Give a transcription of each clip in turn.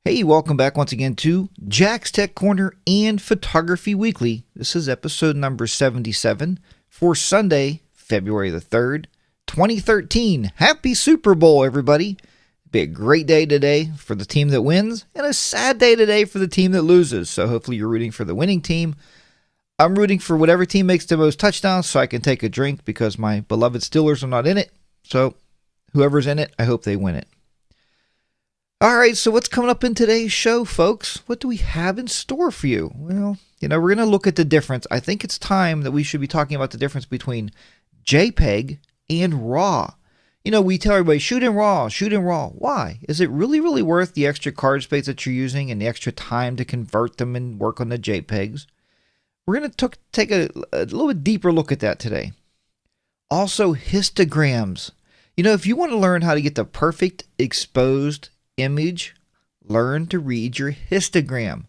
Hey, welcome back once again to Jack's Tech Corner and Photography Weekly. This is episode number 77 for Sunday, February the 3rd, 2013. Happy Super Bowl, everybody. It'll be a great day today for the team that wins and a sad day today for the team that loses. So hopefully you're rooting for the winning team. I'm rooting for whatever team makes the most touchdowns so I can take a drink because my beloved Steelers are not in it. So whoever's in it, I hope they win it. All right, so what's coming up in today's show, folks? What do we have in store for you? Well, we're going to look at the difference. I think it's time that we should be talking about the difference between JPEG and RAW. We tell everybody, shoot in RAW, shoot in RAW. Why? Is it really, really worth the extra card space that you're using and the extra time to convert them and work on the JPEGs? We're going to take a little bit deeper look at that today. Also, histograms. If you want to learn how to get the perfect exposed image, learn to read your histogram.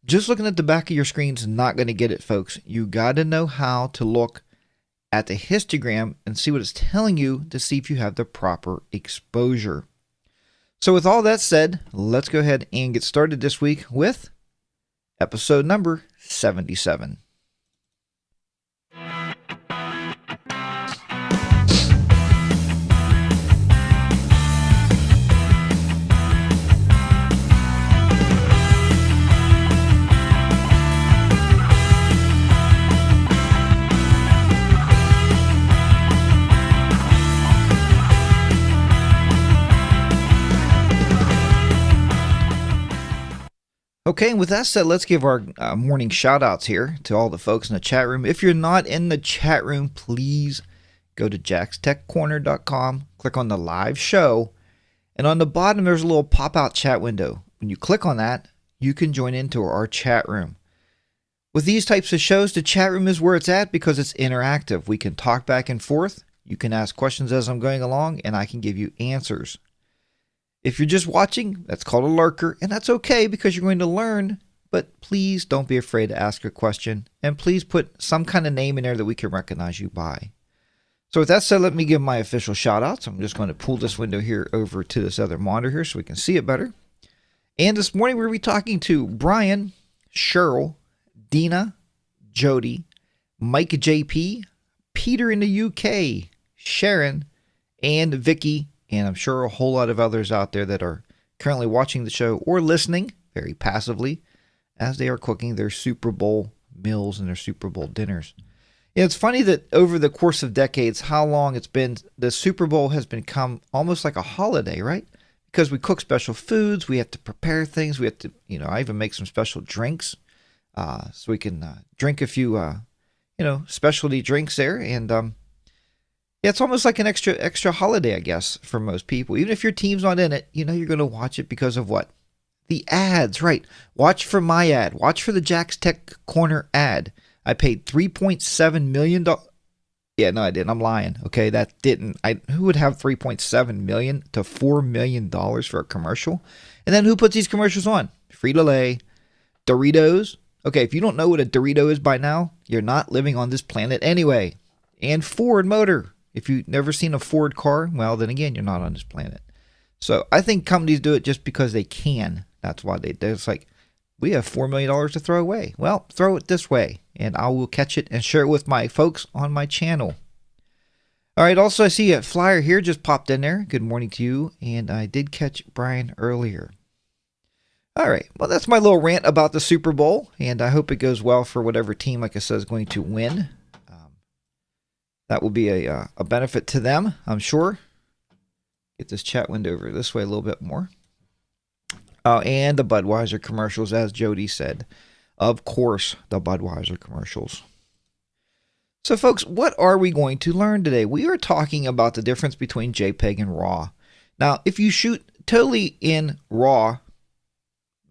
Just looking at the back of your screen is not going to get it, folks. You got to know how to look at the histogram and see what it's telling you to see if you have the proper exposure. So with all that said, let's go ahead and get started this week with episode number 77. Okay, and with that said, let's give our morning shout-outs here to all the folks in the chat room. If you're not in the chat room, please go to jackstechcorner.com, click on the live show, and on the bottom there's a little pop-out chat window. When you click on that, you can join into our chat room. With these types of shows, the chat room is where it's at because it's interactive. We can talk back and forth. You can ask questions as I'm going along, and I can give you answers. If you're just watching, that's called a lurker, and that's okay because you're going to learn, but please don't be afraid to ask a question, and please put some kind of name in there that we can recognize you by. So with that said, let me give my official shout-outs. I'm just going to pull this window here over to this other monitor here so we can see it better. And this morning we're going to be talking to Brian, Cheryl, Dina, Jody, Mike JP, Peter in the UK, Sharon, and Vicky, and I'm sure a whole lot of others out there that are currently watching the show or listening very passively as they are cooking their Super Bowl meals and their Super Bowl dinners. It's funny that over the course of decades, how long it's been, the Super Bowl has become almost like a holiday, right? Because we cook special foods, we have to prepare things, we have to, I even make some special drinks so we can drink a few, specialty drinks there. And yeah, it's almost like an extra holiday, I guess, for most people. Even if your team's not in it, you're going to watch it because of what? The ads, right? Watch for my ad. Watch for the Jack's Tech Corner ad. I paid $3.7 million. Yeah, no, I didn't. I'm lying. Okay, that didn't. Who would have $3.7 million to $4 million for a commercial? And then who puts these commercials on? Frito-Lay, Doritos. Okay, if you don't know what a Dorito is by now, you're not living on this planet anyway. And Ford Motor. If you've never seen a Ford car, well, then again, you're not on this planet. So I think companies do it just because they can. That's why they do. It's like, we have $4 million to throw away. Well, throw it this way, and I will catch it and share it with my folks on my channel. All right, also I see a flyer here just popped in there. Good morning to you, and I did catch Brian earlier. All right, well, that's my little rant about the Super Bowl, and I hope it goes well for whatever team, like I said, is going to win. That will be a benefit to them, I'm sure. Get this chat window over this way a little bit more. Oh, and the Budweiser commercials, as Jody said. Of course, the Budweiser commercials. So, folks, what are we going to learn today? We are talking about the difference between JPEG and RAW. Now, if you shoot totally in RAW,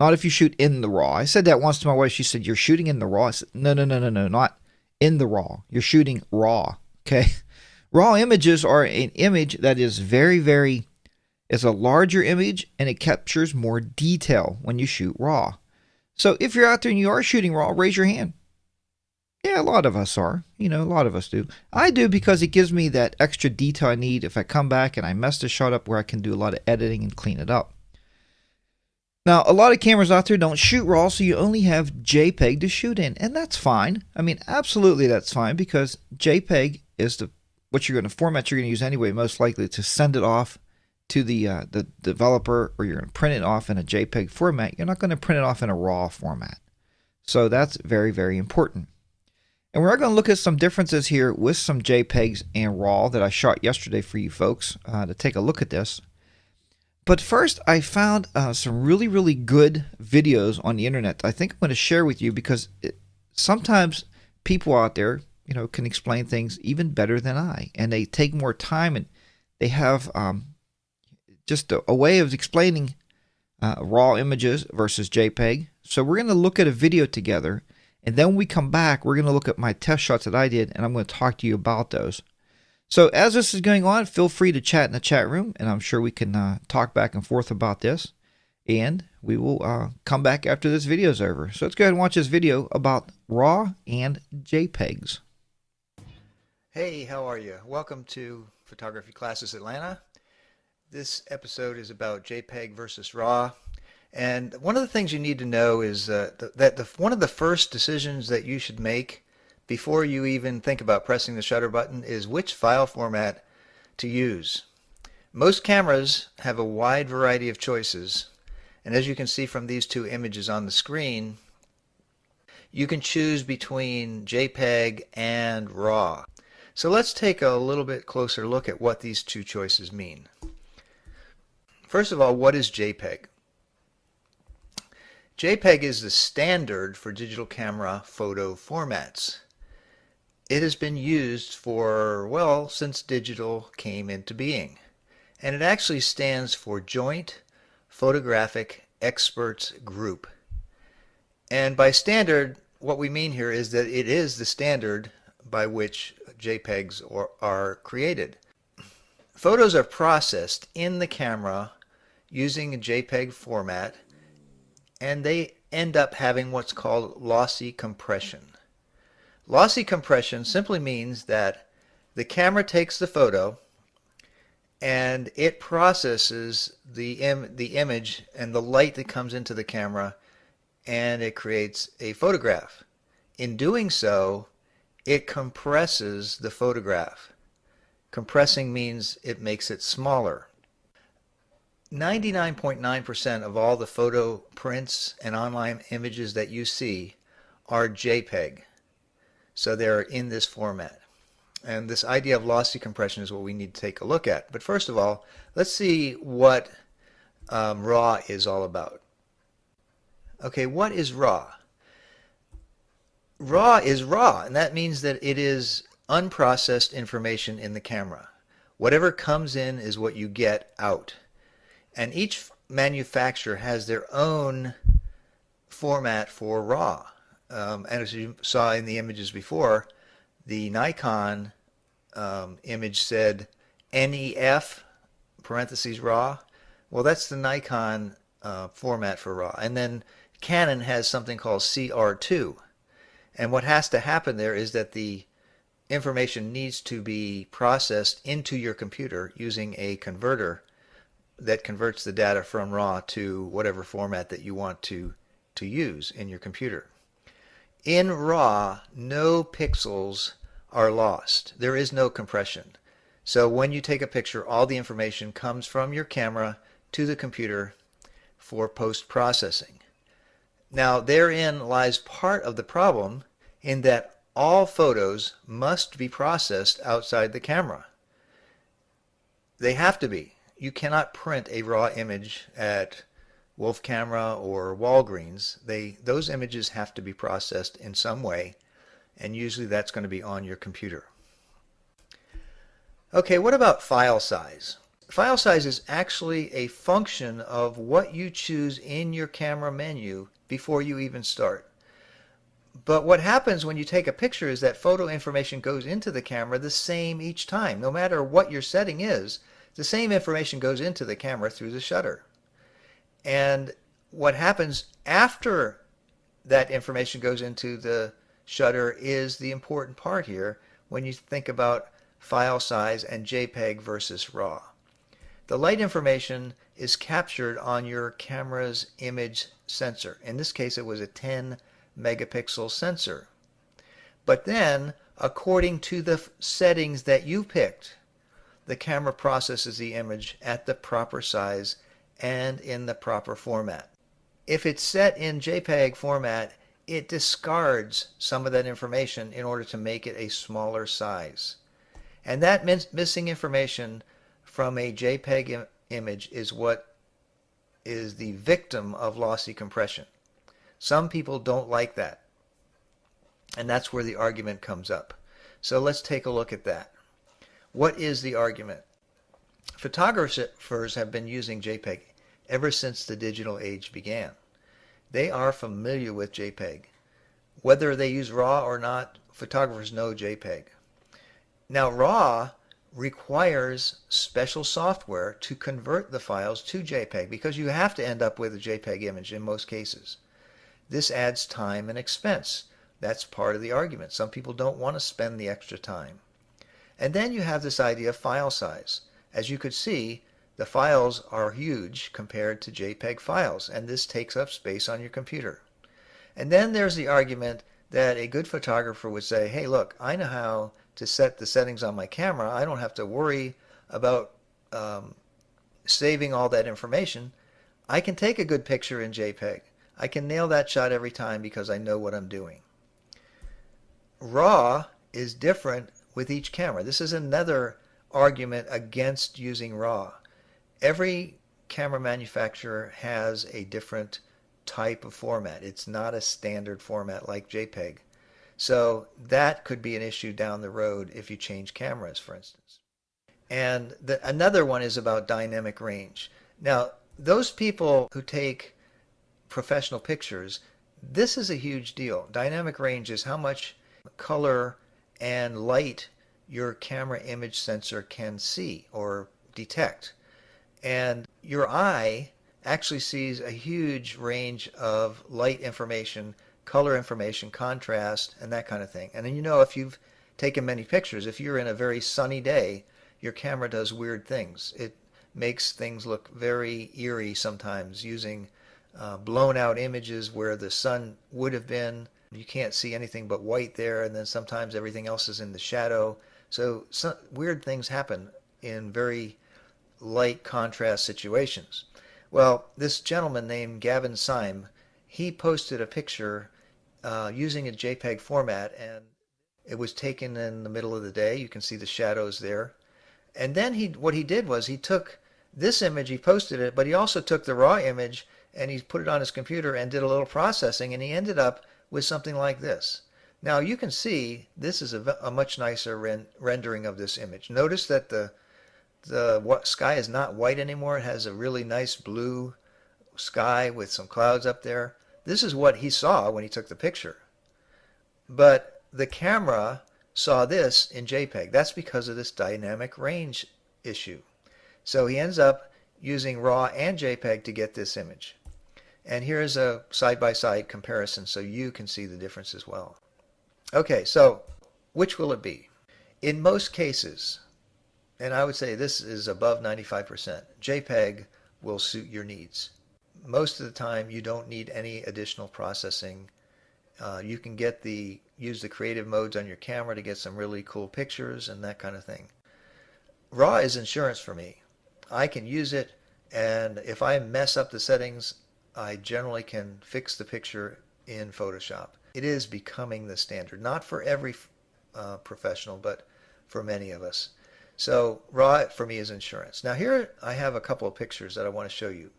not if you shoot in the RAW. I said that once to my wife. She said, "You're shooting in the RAW." I said, no, not in the RAW. You're shooting RAW. Okay, raw images are an image that is it's a larger image and it captures more detail when you shoot raw. So if you're out there and you are shooting raw, raise your hand. Yeah, a lot of us are. A lot of us do. I do because it gives me that extra detail I need if I come back and I mess the shot up where I can do a lot of editing and clean it up. Now, a lot of cameras out there don't shoot RAW, so you only have JPEG to shoot in, and that's fine. I mean, absolutely that's fine, because JPEG is what you're going to format you're going to use anyway, most likely to send it off to the developer, or you're going to print it off in a JPEG format. You're not going to print it off in a RAW format. So that's very, very important. And we're going to look at some differences here with some JPEGs and RAW that I shot yesterday for you folks to take a look at this. But first, I found some really, really good videos on the internet I think I'm going to share with you, because sometimes people out there, can explain things even better than I, and they take more time, and they have just a way of explaining RAW images versus JPEG. So we're going to look at a video together, and then when we come back, we're going to look at my test shots that I did, and I'm going to talk to you about those. So as this is going on, feel free to chat in the chat room, and I'm sure we can talk back and forth about this. And we will come back after this video is over. So let's go ahead and watch this video about RAW and JPEGs. Hey, how are you? Welcome to Photography Classes Atlanta. This episode is about JPEG versus RAW. And one of the things you need to know is one of the first decisions that you should make before you even think about pressing the shutter button is which file format to use. Most cameras have a wide variety of choices, and as you can see from these two images on the screen, you can choose between JPEG and RAW. So let's take a little bit closer look at what these two choices mean. First of all, what is JPEG? JPEG is the standard for digital camera photo formats. It has been used for, well, since digital came into being. And it actually stands for Joint Photographic Experts Group. And by standard, what we mean here is that it is the standard by which JPEGs are created. Photos are processed in the camera using a JPEG format, and they end up having what's called lossy compression. Lossy compression simply means that the camera takes the photo and it processes the image and the light that comes into the camera, and it creates a photograph. In doing so, it compresses the photograph. Compressing means it makes it smaller. 99.9% of all the photo prints and online images that you see are JPEG. So they're in this format. And this idea of lossy compression is what we need to take a look at. But first of all, let's see what RAW is all about. Okay, what is RAW? RAW is raw, and that means that it is unprocessed information in the camera. Whatever comes in is what you get out. And each manufacturer has their own format for RAW. And as you saw in the images before, the Nikon image said NEF parentheses RAW. Well, that's the Nikon format for RAW. And then Canon has something called CR2. And what has to happen there is that the information needs to be processed into your computer using a converter that converts the data from RAW to whatever format that you want to use in your computer. In RAW, no pixels are lost. There is no compression. So when you take a picture, all the information comes from your camera to the computer for post-processing. Now, therein lies part of the problem, in that all photos must be processed outside the camera. They have to be. You cannot print a RAW image at Wolf Camera or Walgreens. Those images have to be processed in some way, and usually that's going to be on your computer. Okay, what about file size? File size is actually a function of what you choose in your camera menu before you even start. But what happens when you take a picture is that photo information goes into the camera the same each time. No matter what your setting is, the same information goes into the camera through the shutter. And what happens after that information goes into the shutter is the important part here when you think about file size and JPEG versus RAW. The light information is captured on your camera's image sensor. In this case, it was a 10 megapixel sensor. But then, according to the settings that you picked, the camera processes the image at the proper size and in the proper format. If it's set in JPEG format, it discards some of that information in order to make it a smaller size. And that missing information from a JPEG image is what is the victim of lossy compression. Some people don't like that. And that's where the argument comes up. So let's take a look at that. What is the argument? Photographers have been using JPEG ever since the digital age began. They are familiar with JPEG. Whether they use RAW or not, photographers know JPEG. Now, RAW requires special software to convert the files to JPEG because you have to end up with a JPEG image in most cases. This adds time and expense. That's part of the argument. Some people don't want to spend the extra time. And then you have this idea of file size. As you could see, the files are huge compared to JPEG files, and this takes up space on your computer. And then there's the argument that a good photographer would say, hey, look, I know how to set the settings on my camera. I don't have to worry about saving all that information. I can take a good picture in JPEG. I can nail that shot every time because I know what I'm doing. RAW is different with each camera. This is another argument against using RAW. Every camera manufacturer has a different type of format. It's not a standard format like JPEG. So that could be an issue down the road if you change cameras, for instance. And another one is about dynamic range. Now, those people who take professional pictures, this is a huge deal. Dynamic range is how much color and light your camera image sensor can see or detect. And your eye actually sees a huge range of light information, color information, contrast, and that kind of thing. And then you know, if you've taken many pictures, if you're in a very sunny day, your camera does weird things. It makes things look very eerie sometimes, using blown out images where the sun would have been. You can't see anything but white there, and then sometimes everything else is in the shadow. So some weird things happen in very light contrast situations. Well, this gentleman named Gavin Syme, he posted a picture using a JPEG format, and it was taken in the middle of the day. You can see the shadows there. And then what he did was he took this image, he posted it, but he also took the raw image and he put it on his computer and did a little processing, and he ended up with something like this. Now you can see this is a much nicer rendering of this image. Notice that the sky is not white anymore. It has a really nice blue sky with some clouds up there. This is what he saw when he took the picture. But the camera saw this in JPEG. That's because of this dynamic range issue. So he ends up using RAW and JPEG to get this image. And here's a side-by-side comparison so you can see the difference as well. Okay, so which will it be? In most cases, and I would say this is above 95%, JPEG will suit your needs. Most of the time you don't need any additional processing. You can use the creative modes on your camera to get some really cool pictures and that kind of thing. RAW is insurance for me. I can use it, and if I mess up the settings, I generally can fix the picture in Photoshop. It is becoming the standard, not for every professional, but for many of us. So RAW for me is insurance. Now here I have a couple of pictures that I want to show you.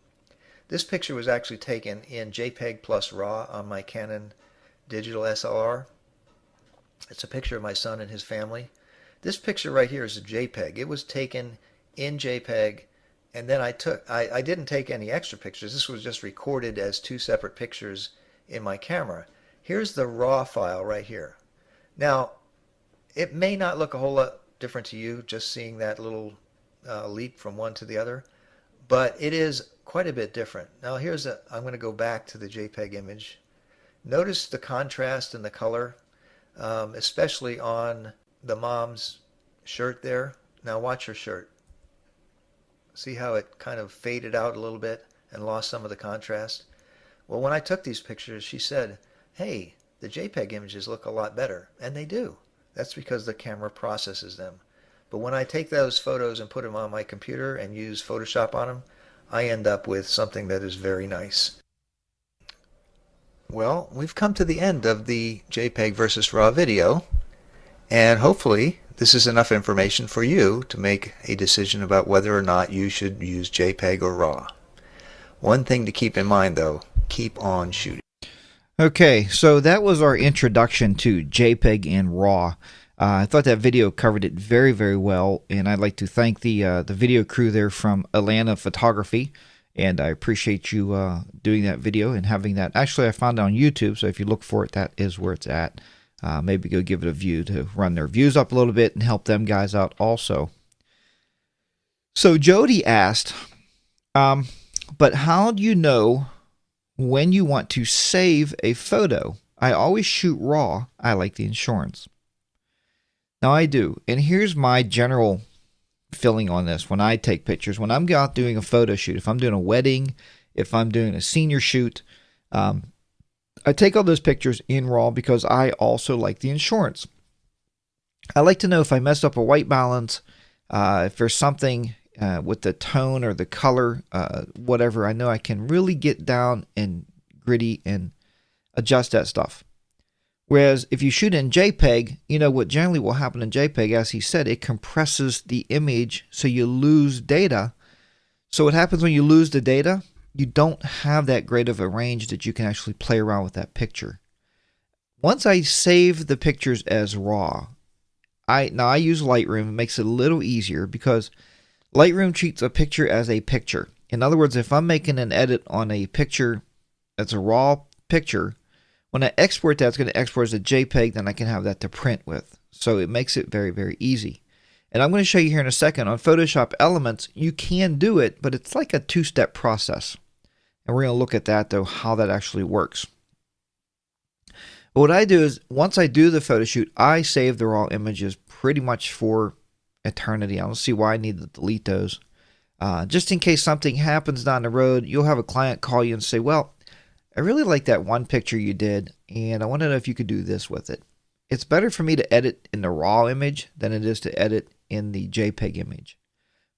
This picture was actually taken in JPEG plus RAW on my Canon digital SLR. It's a picture of my son and his family. This picture right here is a JPEG. It was taken in JPEG, and then I didn't take any extra pictures. This was just recorded as two separate pictures in my camera. Here's the RAW file right here. Now, it may not look a whole lot different to you just seeing that little leap from one to the other, but it is quite a bit different. Now I'm going to go back to the JPEG image. Notice the contrast and the color, especially on the mom's shirt there. Now watch her shirt. See how it kind of faded out a little bit and lost some of the contrast? Well, when I took these pictures, she said, hey, the JPEG images look a lot better. And they do. That's because the camera processes them. But when I take those photos and put them on my computer and use Photoshop on them, I end up with something that is very nice. Well, we've come to the end of the JPEG versus RAW video, and hopefully this is enough information for you to make a decision about whether or not you should use JPEG or RAW. One thing to keep in mind though, keep on shooting. Okay, so that was our introduction to JPEG and RAW. I thought that video covered it very, very well, and I'd like to thank the video crew there from Atlanta Photography, and I appreciate you doing that video and having that. Actually, I found it on YouTube, so if you look for it, that is where it's at. Maybe go give it a view to run their views up a little bit and help them guys out also. So Jody asked, but how do you know when you want to save a photo? I always shoot RAW. I like the insurance. Now I do, and here's my general feeling on this when I take pictures. When I'm out doing a photo shoot, if I'm doing a wedding, if I'm doing a senior shoot, I take all those pictures in RAW because I also like the insurance. I like to know if I messed up a white balance, if there's something with the tone or the color, whatever. I know I can really get down and gritty and adjust that stuff. Whereas if you shoot in JPEG, you know what generally will happen in JPEG, as he said, it compresses the image so you lose data. So what happens when you lose the data? You don't have that great of a range that you can actually play around with that picture. Once I save the pictures as RAW, I use Lightroom. It makes it a little easier because Lightroom treats a picture as a picture. In other words, if I'm making an edit on a picture that's a RAW picture, when I export that, it's going to export as a JPEG, then I can have that to print with. So it makes it very, very easy. And I'm going to show you here in a second on Photoshop Elements, you can do it, but it's like a two-step process. And we're going to look at that, though, how that actually works. But what I do is, once I do the photo shoot, I save the RAW images pretty much for eternity. I don't see why I need to delete those. Just in case something happens down the road, you'll have a client call you and say, well, I really like that one picture you did, and I want to know if you could do this with it. It's better for me to edit in the RAW image than it is to edit in the JPEG image.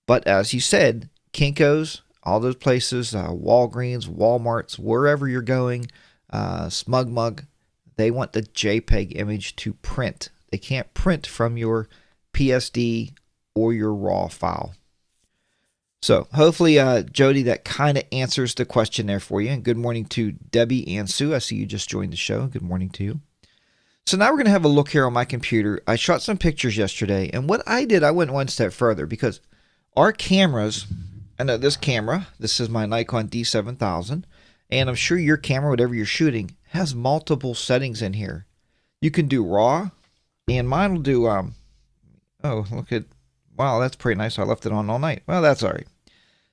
But as you said, Kinko's, all those places, Walgreens, Walmarts, wherever you're going, SmugMug, they want the JPEG image to print. They can't print from your PSD or your RAW file. So hopefully, Jody, that kind of answers the question there for you. And good morning to Debbie and Sue. I see you just joined the show. Good morning to you. So now we're going to have a look here on my computer. I shot some pictures yesterday. And what I did, I went one step further because our cameras, I know this camera, this is my Nikon D7000. And I'm sure your camera, whatever you're shooting, has multiple settings in here. You can do RAW. And mine will do, oh, look at, wow, that's pretty nice. I left it on all night. Well, that's all right.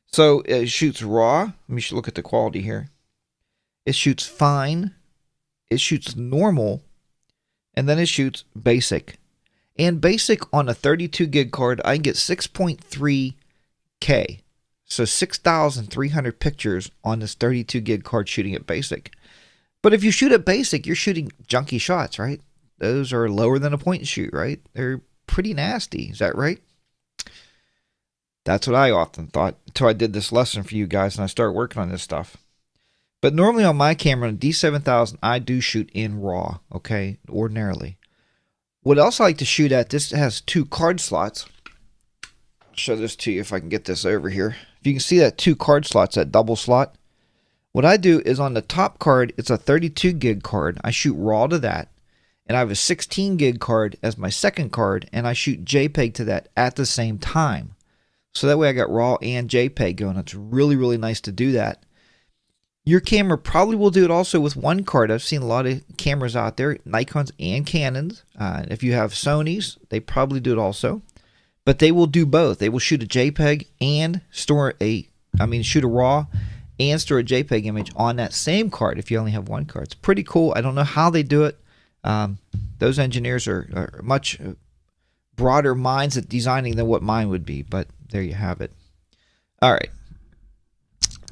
So it shoots RAW. Let me look at the quality here. It shoots fine. It shoots normal. And then it shoots basic. And basic on a 32 gig card, I can get 6.3K. So 6,300 pictures on this 32 gig card shooting at basic. But if you shoot at basic, you're shooting junky shots, right? Those are lower than a point and shoot, right? They're pretty nasty. Is that right? That's what I often thought until I did this lesson for you guys and I started working on this stuff. But normally on my camera, on D7000, I do shoot in RAW, okay, ordinarily. What else I like to shoot at, this has 2 card slots. I'll show this to you if I can get this over here. If you can see that 2 card slots, that double slot. What I do is on the top card, it's a 32 gig card. I shoot RAW to that. And I have a 16 gig card as my second card, and I shoot JPEG to that at the same time. So that way I got RAW and JPEG going. It's really, really nice to do that. Your camera probably will do it also with one card. I've seen a lot of cameras out there, Nikons and Canons. If you have Sonys, they probably do it also. But they will do both. They will shoot a JPEG and shoot a RAW and store a JPEG image on that same card if you only have one card. It's pretty cool. I don't know how they do it. Those engineers are much broader minds at designing than what mine would be, but there you have it. All right.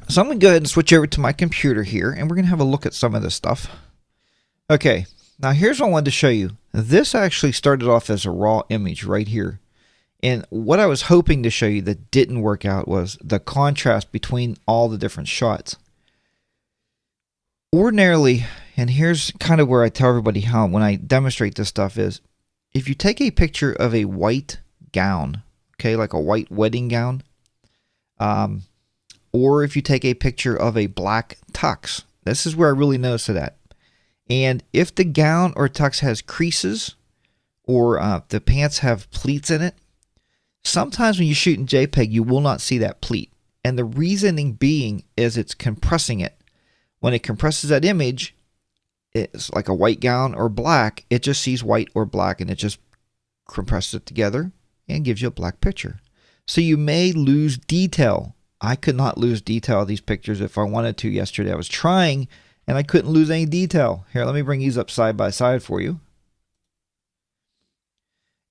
So I'm going to go ahead and switch over to my computer here, and we're going to have a look at some of this stuff. Okay, now here's what I wanted to show you. This actually started off as a raw image right here. And what I was hoping to show you that didn't work out was the contrast between all the different shots. Ordinarily, and here's kind of where I tell everybody how when I demonstrate this stuff is, if you take a picture of a white gown, okay, like a white wedding gown, or if you take a picture of a black tux, this is where I really notice that. And if the gown or tux has creases, or the pants have pleats in it, sometimes when you shoot in JPEG, you will not see that pleat. And the reasoning being is it's compressing it. When it compresses that image, it's like a white gown or black, it just sees white or black and it just compresses it together and gives you a black picture. So you may lose detail. I could not lose detail of these pictures if I wanted to yesterday. I was trying and I couldn't lose any detail. Here, let me bring these up side by side for you.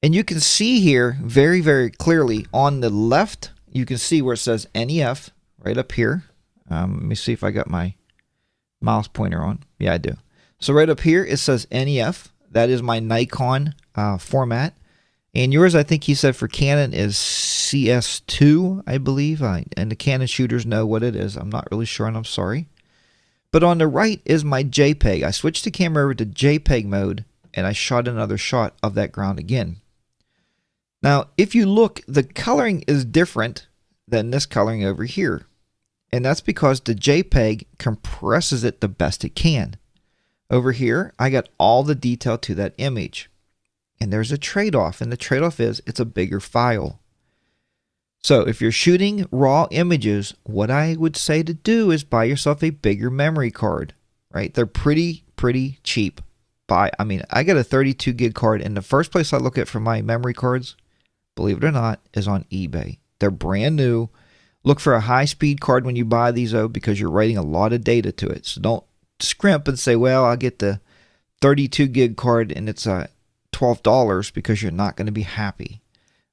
And you can see here very, very clearly on the left, you can see where it says NEF right up here. Let me see if I got my mouse pointer on. Yeah, I do. So right up here, it says NEF. That is my Nikon format. And yours, I think he said for Canon is CS2, I believe. And the Canon shooters know what it is. I'm not really sure, and I'm sorry. But on the right is my JPEG. I switched the camera over to JPEG mode, and I shot another shot of that ground again. Now, if you look, the coloring is different than this coloring over here. And that's because the JPEG compresses it the best it can. Over here, I got all the detail to that image. And there's a trade-off, and the trade-off is it's a bigger file. So if you're shooting raw images, what I would say to do is buy yourself a bigger memory card, right? They're pretty cheap. I mean, I got a 32 gig card, and the first place I look at for my memory cards, believe it or not, is on eBay. They're brand new. Look for a high-speed card when you buy these, though, because you're writing a lot of data to it. So don't scrimp and say, well, I'll get the 32 gig card and it's $12, because you're not going to be happy.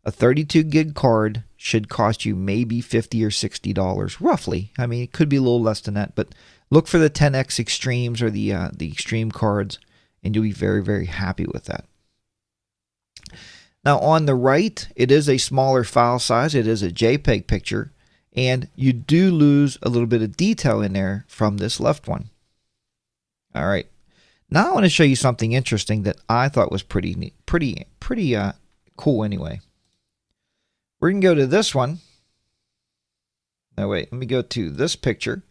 A 32 gig card should cost you maybe $50 or $60, roughly. I mean, it could be a little less than that, but look for the 10X Extremes or the Extreme cards, and you'll be very, very happy with that. Now, on the right, it is a smaller file size. It is a JPEG picture, and you do lose a little bit of detail in there from this left one. All right. Now I want to show you something interesting that I thought was pretty neat, pretty cool anyway. We're going to go to this one. No, wait, let me go to this picture,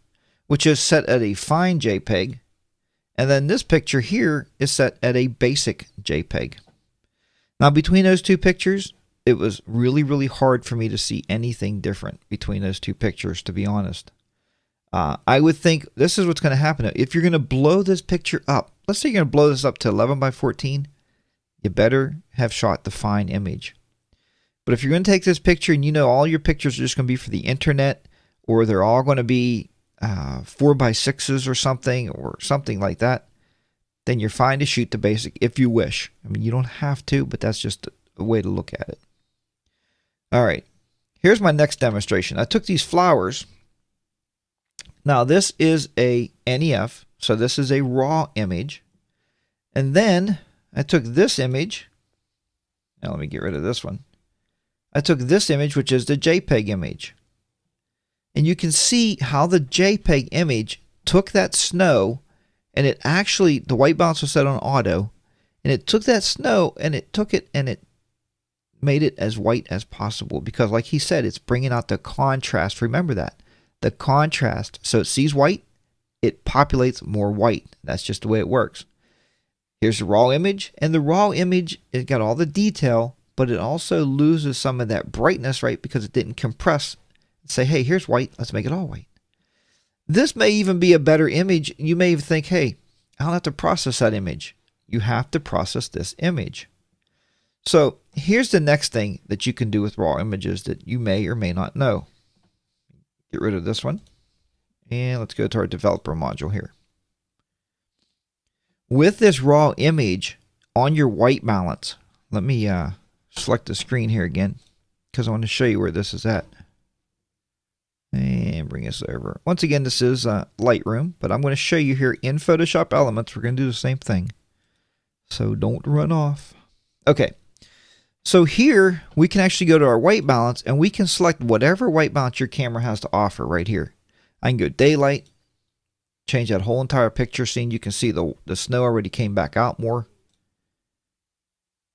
which is set at a fine JPEG. And then this picture here is set at a basic JPEG. Now between those two pictures, it was really hard for me to see anything different between those two pictures, to be honest. I would think this is what's going to happen. If you're going to blow this picture up, let's say you're going to blow this up to 11 by 14, you better have shot the fine image. But if you're going to take this picture and you know all your pictures are just going to be for the internet, or they're all going to be 4 by 6s or something like that, then you're fine to shoot the basic if you wish. I mean, you don't have to, but that's just a way to look at it. All right, here's my next demonstration. I took these flowers. Now this is a NEF, so this is a raw image. And then I took this image. Now let me get rid of this one. I took this image, which is the JPEG image. And you can see how the JPEG image took that snow, and it actually, the white balance was set on auto, and it took that snow and it took it and it made it as white as possible, because like he said, it's bringing out the contrast. Remember that. The contrast. So it sees white, it populates more white. That's just the way it works. Here's the raw image, and the raw image, it got all the detail, but it also loses some of that brightness, right? Because it didn't compress and say, hey, here's white, let's make it all white. This may even be a better image. You may even think, hey, I don't have to process that image. You have to process this image. So here's the next thing that you can do with raw images that you may or may not know. Get rid of this one. And let's go to our developer module here. With this raw image on your white balance, let me select the screen here again, because I want to show you where this is at. And bring us over. Once again, this is Lightroom, but I'm going to show you here in Photoshop Elements. We're going to do the same thing. So don't run off. Okay. So here we can actually go to our white balance and we can select whatever white balance your camera has to offer right here. I can go daylight, change that whole entire picture scene. You can see the snow already came back out more.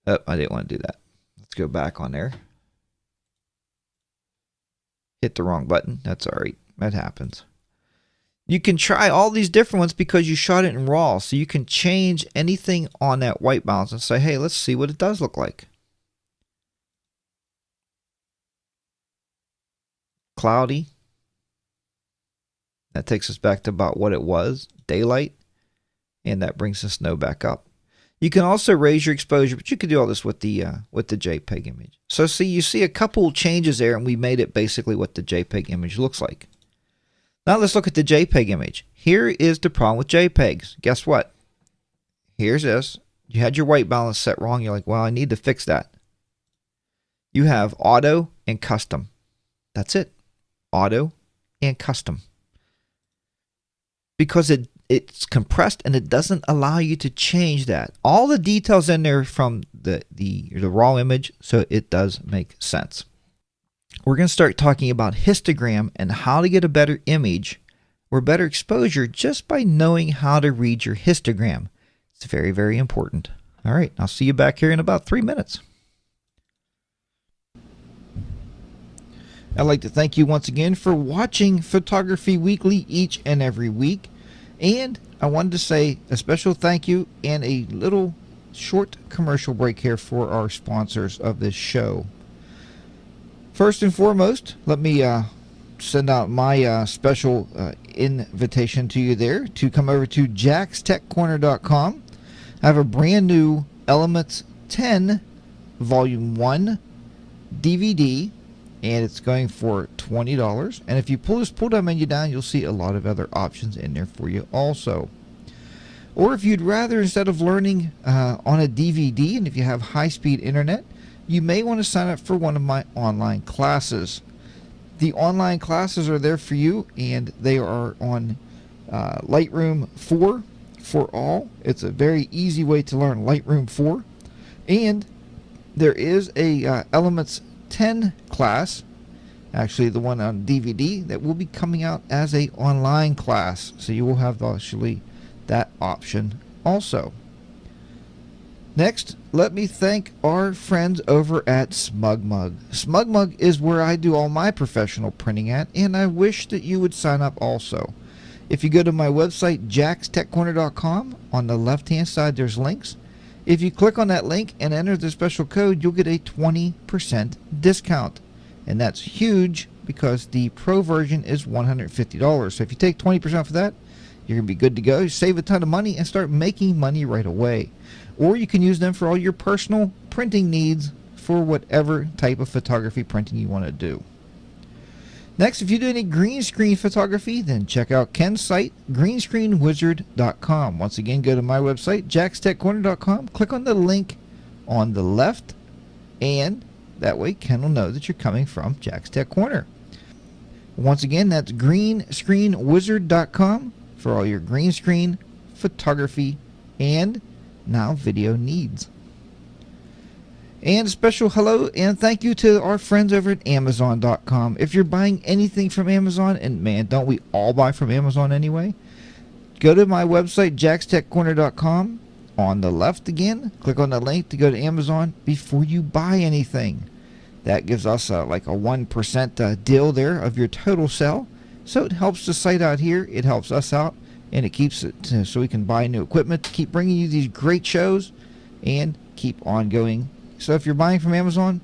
Oh, I didn't want to do that. Let's go back on there. Hit the wrong button. That's all right. That happens. You can try all these different ones because you shot it in RAW. So you can change anything on that white balance and say, hey, let's see what it does look like. Cloudy. That takes us back to about what it was. Daylight. And that brings the snow back up. You can also raise your exposure, but you can do all this with the JPEG image. So see, you see a couple changes there, and we made it basically what the JPEG image looks like. Now let's look at the JPEG image. Here is the problem with JPEGs. Guess what? Here's this. You had your white balance set wrong. You're like, well, I need to fix that. You have auto and custom. That's it. Auto and custom. Because it's compressed and it doesn't allow you to change that. All the details in there from the raw image, so it does make sense. We're going to start talking about histogram and how to get a better image or better exposure just by knowing how to read your histogram. It's very, very important. All right, I'll see you back here in about 3 minutes. I'd like to thank you once again for watching Photography Weekly each and every week. And I wanted to say a special thank you and a little short commercial break here for our sponsors of this show. First and foremost, let me send out my special invitation to you there to come over to jackstechcorner.com. I have a brand new Elements 10 Volume 1 DVD, and it's going for $20. And if you pull this pull-down menu down, you'll see a lot of other options in there for you also. Or if you'd rather, instead of learning on a DVD, and if you have high-speed internet, you may want to sign up for one of my online classes. The online classes are there for you, and they are on Lightroom 4 for all. It's a very easy way to learn Lightroom 4. And there is a Elements 10 class, actually the one on DVD, that will be coming out as a online class, so you will have actually that option also. Next, let me thank our friends over at SmugMug. SmugMug is where I do all my professional printing at, and I wish that you would sign up also. If you go to my website jackstechcorner.com, on the left hand side there's links. If you click on that link and enter the special code, you'll get a 20% discount. And that's huge because the pro version is $150. So if you take 20% for that, you're going to be good to go. You save a ton of money and start making money right away. Or you can use them for all your personal printing needs for whatever type of photography printing you want to do. Next, if you do any green screen photography, then check out Ken's site, greenscreenwizard.com. Once again, go to my website, jackstechcorner.com, click on the link on the left, and that way Ken will know that you're coming from Jack's Tech Corner. Once again, that's greenscreenwizard.com for all your green screen photography and now video needs. And a special hello and thank you to our friends over at Amazon.com. If you're buying anything from Amazon, and man, don't we all buy from Amazon anyway? Go to my website, jackstechcorner.com. On the left again, click on the link to go to Amazon before you buy anything. That gives us like a 1% deal there of your total sell. So it helps the site out here, it helps us out, and it keeps it so we can buy new equipment to keep bringing you these great shows and keep on going. So if you're buying from Amazon,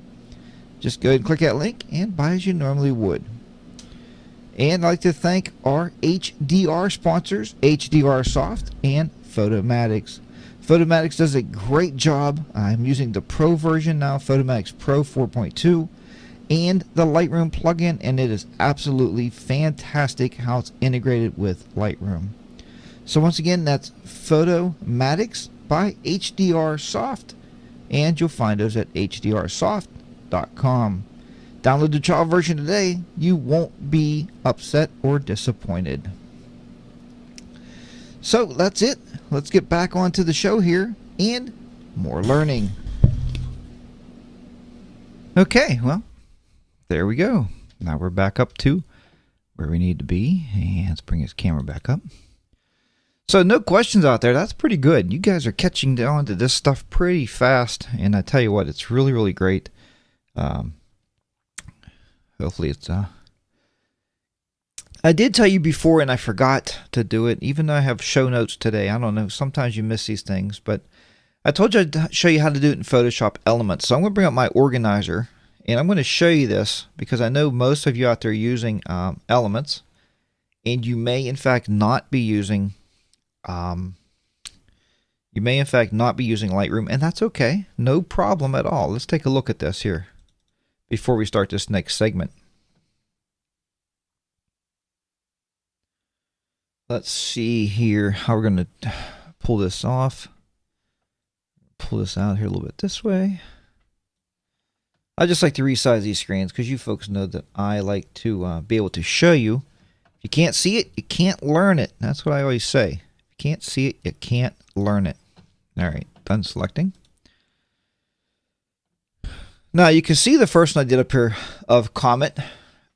just go ahead and click that link and buy as you normally would. And I'd like to thank our HDR sponsors, HDR Soft and Photomatics. Photomatics does a great job. I'm using the Pro version now, Photomatics Pro 4.2, and the Lightroom plugin, and it is absolutely fantastic how it's integrated with Lightroom. So once again, that's Photomatics by HDR Soft, and you'll find those at hdrsoft.com. Download the trial version today. You won't be upset or disappointed. So that's it. Let's get back onto the show here and more learning. Okay, well, there we go. Now we're back up to where we need to be. And let's bring his camera back up. So no questions out there. That's pretty good. You guys are catching on to this stuff pretty fast. And I tell you what, it's really, really great. Hopefully it's... I did tell you before and I forgot to do it. Even though I have show notes today. I don't know. Sometimes you miss these things. But I told you I'd show you how to do it in Photoshop Elements. So I'm going to bring up my organizer. And I'm going to show you this because I know most of you out there are using Elements. And you may in fact not be using... you may in fact not be using Lightroom, and that's okay. No problem at all. Let's take a look at this here before we start this next segment. Let's see here how we're going to pull this off. Pull this out here a little bit this way. I just like to resize these screens because you folks know that I like to be able to show you. If you can't see it, you can't learn it. That's what I always say. Can't see it, you can't learn it. All right, done selecting. Now you can see the first one I did up here of Comet,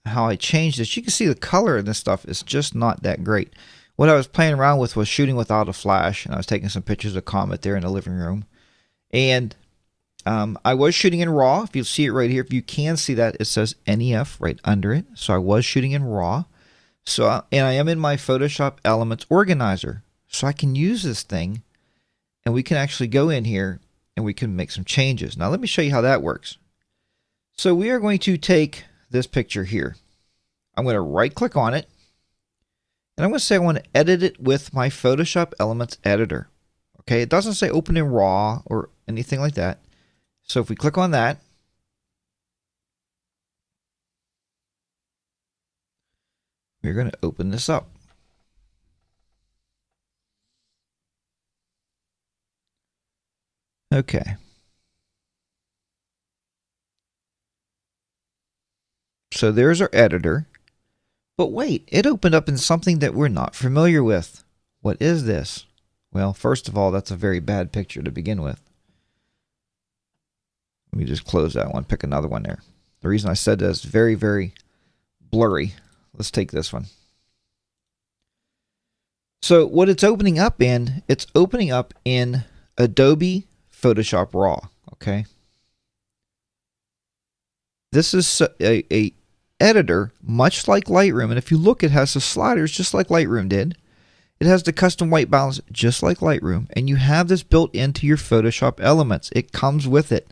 how I changed this. You can see the color in this stuff is just not that great. What I was playing around with was shooting without a flash, and I was taking some pictures of Comet there in the living room. And I was shooting in RAW. If you see it right here, if you can see that, it says NEF right under it. So I was shooting in RAW. So and I am in my Photoshop Elements organizer. So I can use this thing and we can actually go in here and we can make some changes. Now let me show you how that works. So we are going to take this picture here. I'm going to right click on it and I'm going to say I want to edit it with my Photoshop Elements editor. Okay, it doesn't say open in RAW or anything like that. So if we click on that, we're going to open this up. Okay. So there's our editor. But wait, it opened up in something that we're not familiar with. What is this? Well, first of all, that's a very bad picture to begin with. Let me just close that one, pick another one there. The reason I said that is very, very blurry. Let's take this one. So what it's opening up in, it's opening up in Adobe Photoshop RAW, okay? This is a editor, much like Lightroom, and if you look, it has the sliders just like Lightroom did. It has the custom white balance just like Lightroom, and you have this built into your Photoshop Elements. It comes with it.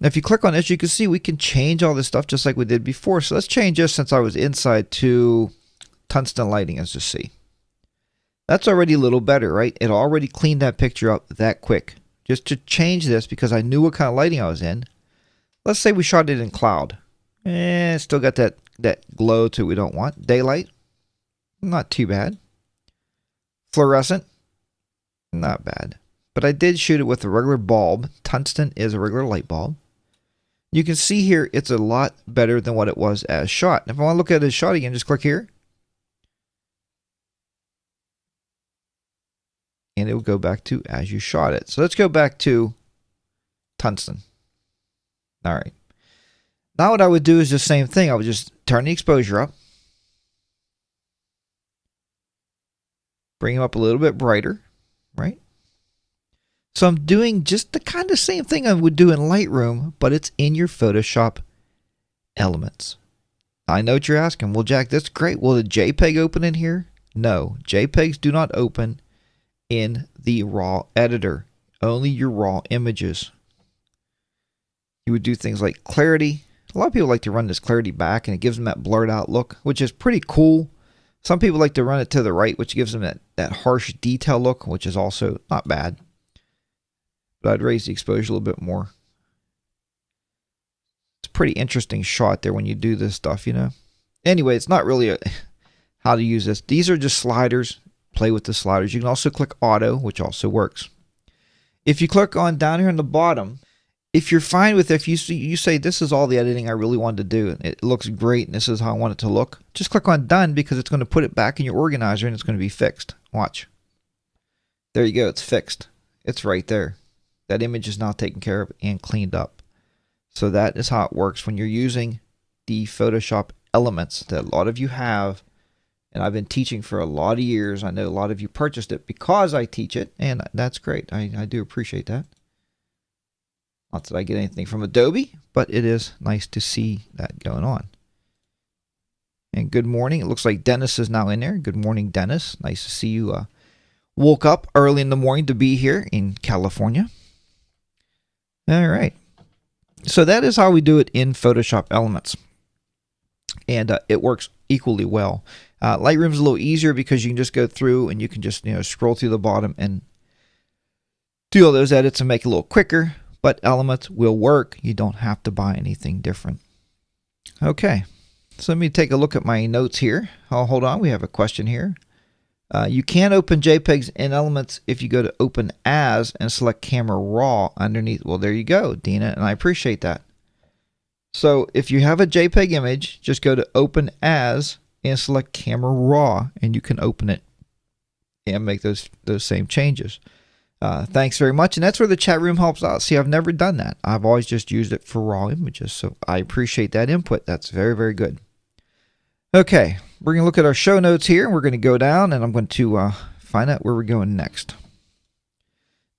Now, if you click on this, you can see we can change all this stuff just like we did before. So let's change this since I was inside to tungsten lighting, as you see. That's already a little better, right? It already cleaned that picture up that quick. Just to change this because I knew what kind of lighting I was in. Let's say we shot it in cloud. Still got that glow to we don't want. Daylight, not too bad. Fluorescent, not bad. But I did shoot it with a regular bulb. Tungsten is a regular light bulb. You can see here it's a lot better than what it was as shot. If I want to look at it as shot again, just click here. And it will go back to as you shot it. So let's go back to tungsten. All right. Now what I would do is the same thing. I would just turn the exposure up. Bring them up a little bit brighter, right? So I'm doing just the kind of same thing I would do in Lightroom, but it's in your Photoshop Elements. I know what you're asking. Well, Jack, that's great. Will the JPEG open in here? No, JPEGs do not open in the RAW editor. Only your RAW images. You would do things like clarity. A lot of people like to run this clarity back and it gives them that blurred out look, which is pretty cool. Some people like to run it to the right, which gives them that harsh detail look, which is also not bad. But I'd raise the exposure a little bit more. It's a pretty interesting shot there when you do this stuff, you know. Anyway, it's not really how to use this. These are just sliders. Play with the sliders. You can also click auto, which also works. If you click on down here on the bottom, if you're fine with it, if you say this is all the editing I really wanted to do and it looks great and this is how I want it to look, just click on done because it's going to put it back in your organizer and it's going to be fixed. Watch. There you go. It's fixed. It's right there. That image is now taken care of and cleaned up. So that is how it works when you're using the Photoshop elements that a lot of you have. And I've been teaching for a lot of years. I know a lot of you purchased it because I teach it, and that's great. I do appreciate that. Not that I get anything from Adobe, but it is nice to see that going on. And good morning. It looks like Dennis is now in there. Good morning, Dennis. Nice to see you. Woke up early in the morning to be here in California. All right. So that is how we do it in Photoshop Elements. And it works equally well. Lightroom's a little easier because you can just go through and you can just scroll through the bottom and do all those edits and make it a little quicker. But Elements will work. You don't have to buy anything different. Okay, so let me take a look at my notes here. Oh, hold on, we have a question here. You can open JPEGs in Elements if you go to Open As and select Camera Raw underneath. Well, there you go, Dina, and I appreciate that. So if you have a JPEG image, just go to Open As and select Camera Raw, and you can open it and make those same changes. Thanks very much, and that's where the chat room helps out. See, I've never done that. I've always just used it for raw images, so I appreciate that input. That's very, very good. Okay, we're going to look at our show notes here, and we're going to go down, and I'm going to find out where we're going next.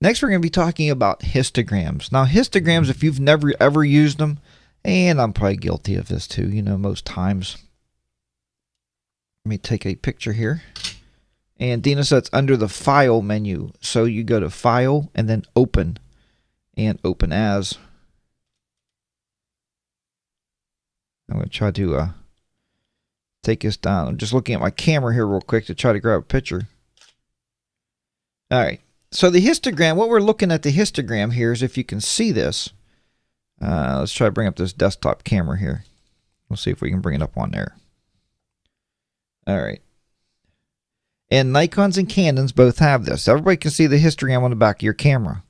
Next, we're going to be talking about histograms. Now, histograms, if you've never ever used them, and I'm probably guilty of this too, most times. Let me take a picture here. And Dina said it's under the File menu. So you go to File and then Open. And Open As. I'm going to try to take this down. I'm just looking at my camera here real quick to try to grab a picture. Alright. So the histogram, what we're looking at the histogram here is if you can see this. Let's try to bring up this desktop camera here. We'll see if we can bring it up on there. Alright. And Nikons and Canons both have this. Everybody can see the histogram on the back of your camera.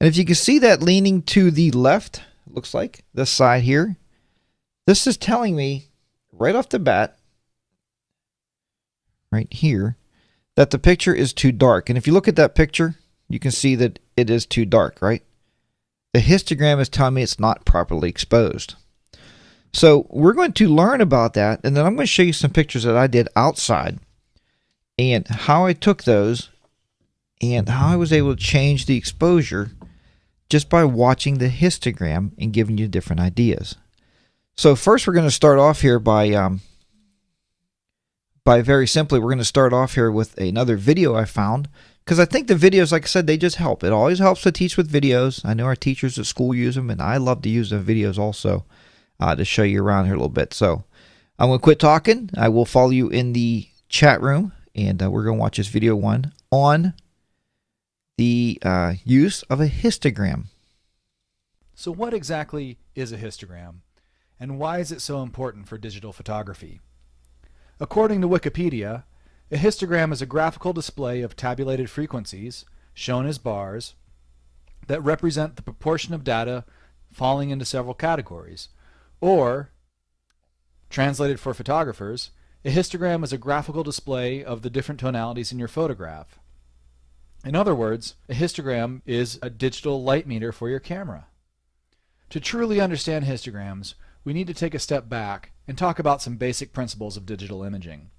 And if you can see that leaning to the left, it looks like, this side here, this is telling me right off the bat, right here, that the picture is too dark. And if you look at that picture, you can see that it is too dark, right? The histogram is telling me it's not properly exposed. So we're going to learn about that, and then I'm going to show you some pictures that I did outside and how I took those and how I was able to change the exposure just by watching the histogram and giving you different ideas. So first we're going to start off here by very simply, we're going to start off here with another video I found, because I think the videos, like I said, they just help. It always helps to teach with videos. I know our teachers at school use them, and I love to use the videos also to show you around here a little bit. So I'm going to quit talking. I will follow you in the chat room, and we're going to watch this video one on the use of a histogram. So what exactly is a histogram, and why is it so important for digital photography? According to Wikipedia, a histogram is a graphical display of tabulated frequencies, shown as bars, that represent the proportion of data falling into several categories. Or, translated for photographers, a histogram is a graphical display of the different tonalities in your photograph. In other words, a histogram is a digital light meter for your camera. To truly understand histograms, we need to take a step back and talk about some basic principles of digital imaging.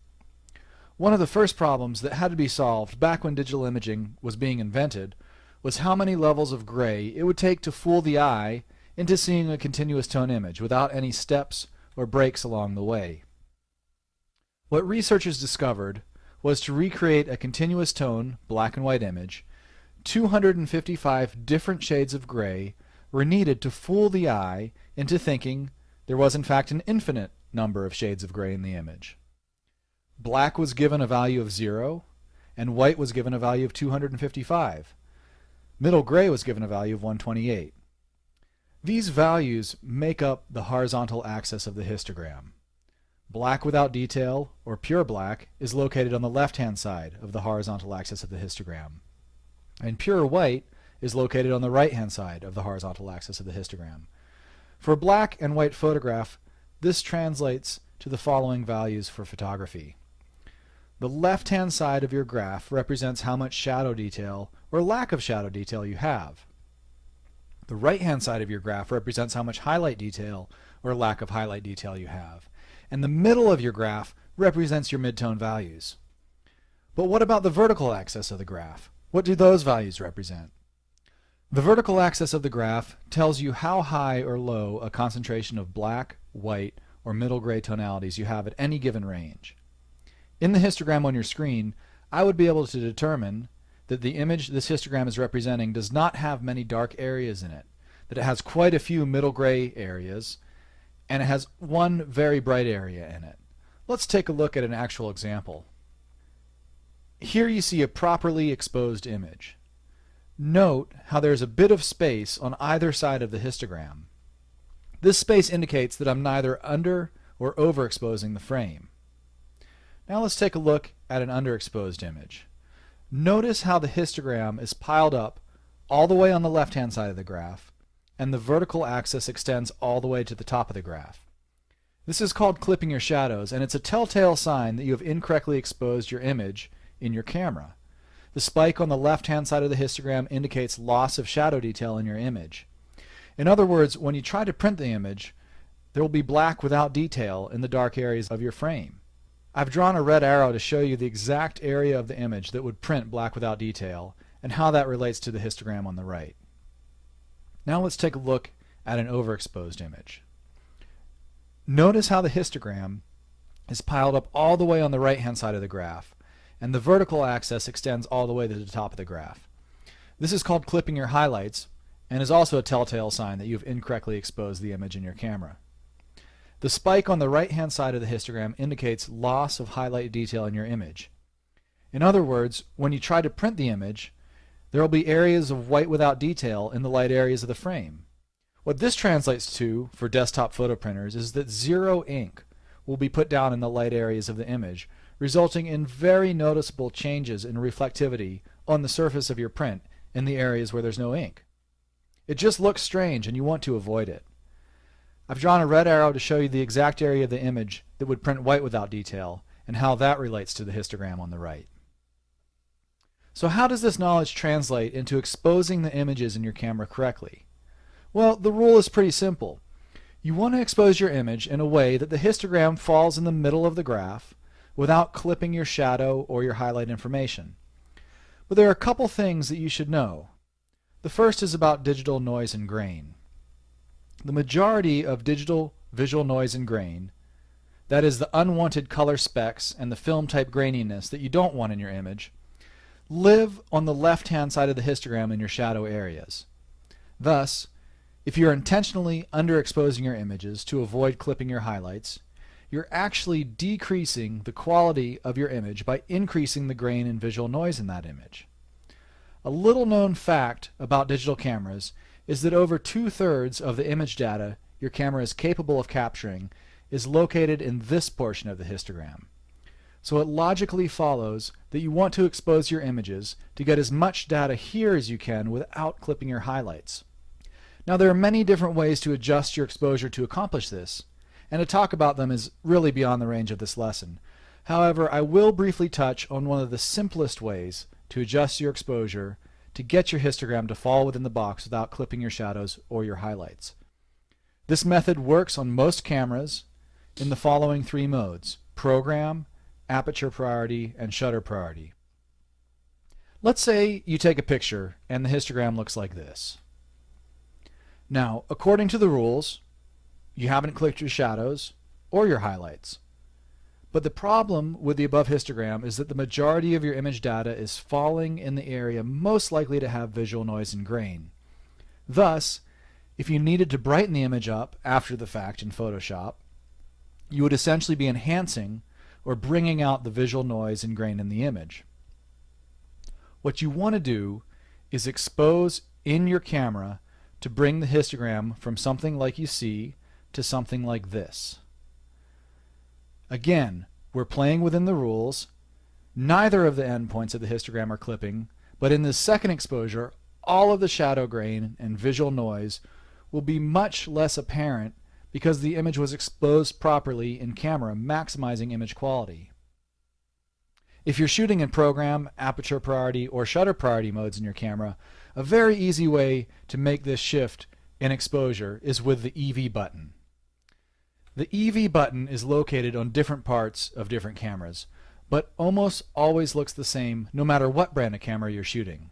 One of the first problems that had to be solved back when digital imaging was being invented was how many levels of gray it would take to fool the eye into seeing a continuous tone image without any steps or breaks along the way. What researchers discovered was to recreate a continuous tone black and white image, 255 different shades of gray were needed to fool the eye into thinking there was in fact an infinite number of shades of gray in the image. Black was given a value of 0, and white was given a value of 255. Middle gray was given a value of 128. These values make up the horizontal axis of the histogram. Black without detail, or pure black, is located on the left-hand side of the horizontal axis of the histogram. And pure white is located on the right-hand side of the horizontal axis of the histogram. For a black and white photograph, this translates to the following values for photography. The left-hand side of your graph represents how much shadow detail or lack of shadow detail you have. The right-hand side of your graph represents how much highlight detail or lack of highlight detail you have. And the middle of your graph represents your midtone values. But what about the vertical axis of the graph? What do those values represent? The vertical axis of the graph tells you how high or low a concentration of black, white, or middle gray tonalities you have at any given range. In the histogram on your screen, I would be able to determine that the image this histogram is representing does not have many dark areas in it, that it has quite a few middle gray areas, and it has one very bright area in it. Let's take a look at an actual example. Here you see a properly exposed image. Note how there's a bit of space on either side of the histogram. This space indicates that I'm neither under or overexposing the frame. Now let's take a look at an underexposed image. Notice how the histogram is piled up all the way on the left-hand side of the graph, and the vertical axis extends all the way to the top of the graph. This is called clipping your shadows, and it's a telltale sign that you have incorrectly exposed your image in your camera. The spike on the left-hand side of the histogram indicates loss of shadow detail in your image. In other words, when you try to print the image, there will be black without detail in the dark areas of your frame. I've drawn a red arrow to show you the exact area of the image that would print black without detail and how that relates to the histogram on the right. Now let's take a look at an overexposed image. Notice how the histogram is piled up all the way on the right-hand side of the graph, and the vertical axis extends all the way to the top of the graph. This is called clipping your highlights, and is also a telltale sign that you've incorrectly exposed the image in your camera. The spike on the right-hand side of the histogram indicates loss of highlight detail in your image. In other words, when you try to print the image, there will be areas of white without detail in the light areas of the frame. What this translates to for desktop photo printers is that zero ink will be put down in the light areas of the image, resulting in very noticeable changes in reflectivity on the surface of your print in the areas where there's no ink. It just looks strange and you want to avoid it. I've drawn a red arrow to show you the exact area of the image that would print white without detail and how that relates to the histogram on the right. So how does this knowledge translate into exposing the images in your camera correctly? Well, the rule is pretty simple. You want to expose your image in a way that the histogram falls in the middle of the graph without clipping your shadow or your highlight information. But there are a couple things that you should know. The first is about digital noise and grain. The majority of digital visual noise and grain, that is the unwanted color specks and the film type graininess that you don't want in your image, live on the left-hand side of the histogram in your shadow areas. Thus, if you're intentionally underexposing your images to avoid clipping your highlights, you're actually decreasing the quality of your image by increasing the grain and visual noise in that image. A little known fact about digital cameras is that over 2/3 of the image data your camera is capable of capturing is located in this portion of the histogram. So it logically follows that you want to expose your images to get as much data here as you can without clipping your highlights. Now there are many different ways to adjust your exposure to accomplish this, and to talk about them is really beyond the range of this lesson. However, I will briefly touch on one of the simplest ways to adjust your exposure to get your histogram to fall within the box without clipping your shadows or your highlights. This method works on most cameras in the following 3 modes: program, aperture priority, and shutter priority. Let's say you take a picture and the histogram looks like this. Now, according to the rules, you haven't clipped your shadows or your highlights. But the problem with the above histogram is that the majority of your image data is falling in the area most likely to have visual noise and grain. Thus, if you needed to brighten the image up after the fact in Photoshop, you would essentially be enhancing or bringing out the visual noise and grain in the image. What you want to do is expose in your camera to bring the histogram from something like you see to something like this. Again, we're playing within the rules. Neither of the endpoints of the histogram are clipping, but in this second exposure, all of the shadow grain and visual noise will be much less apparent because the image was exposed properly in camera, maximizing image quality. If you're shooting in program, aperture priority, or shutter priority modes in your camera, a very easy way to make this shift in exposure is with the EV button. The EV button is located on different parts of different cameras, but almost always looks the same no matter what brand of camera you're shooting.